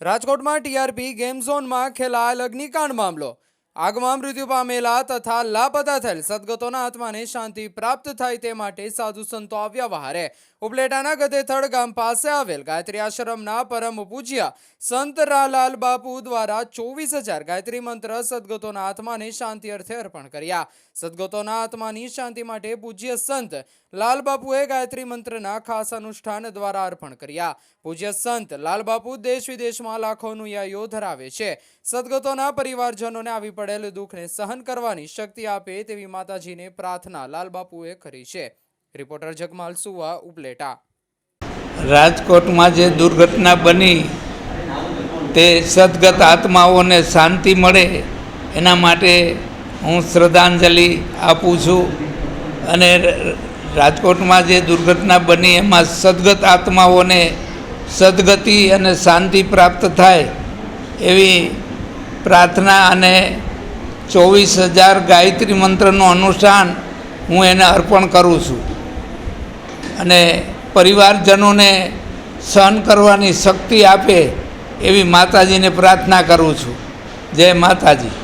રાજકોટમાં TRP game ઝોનમાં ખેલાયેલ અગ્નિકાંડ મામલો। આગમાં મૃત્યુ પામેલા તથા લાપતા થયેલ સદગતોના આત્માને શાંતિ પ્રાપ્ત થાય તે માટે સાધુ સંતો આવ્યા વહારે ઉપલેટાના ગધેથડ ગામ પાસે આવેલ ગાયત્રી આશ્રમના પરમ પૂજ્ય સંત રાલાલ બાપુ દ્વારા 24,000 ગાયત્રી મંત્ર સદગતોના આત્માને શાંતિ અર્થે અર્પણ કર્યા। સદગતોના આત્માની શાંતિ માટે પૂજ્ય સંત લાલ બાપુએ ગાયત્રી મંત્રના ખાસ અનુષ્ઠાન દ્વારા અર્પણ કર્યા। પૂજ્ય સંત લાલ બાપુ દેશ વિદેશમાં લાખો અનુયાયીઓ ધરાવે છે। સદગતોના પરિવારજનોને આવી પડેલ દુઃખને સહન કરવાની શક્તિ આપે તેવી માતાજીને પ્રાર્થના લાલ બાપુએ કરી છે। રિપોર્ટર જગમાલ સુવા, ઉપલેટા। રાજકોટમાં જે દુર્ઘટના બની તે સદગત આત્માઓને શાંતિ મળે એના માટે હું શ્રદ્ધાંજલિ આપું છું અને રાજકોટમાં જે દુર્ઘટના બની એમાં સદગત આત્માઓને સદગતિ અને શાંતિ પ્રાપ્ત થાય એવી પ્રાર્થના અને 24,000 ગાયત્રી મંત્રનું અનુષ્ઠાન હું એને અર્પણ કરું છું અને પરિવારજનોને સહન કરવાની શક્તિ આપે એવી માતાજીને પ્રાર્થના કરું છું। જય માતાજી।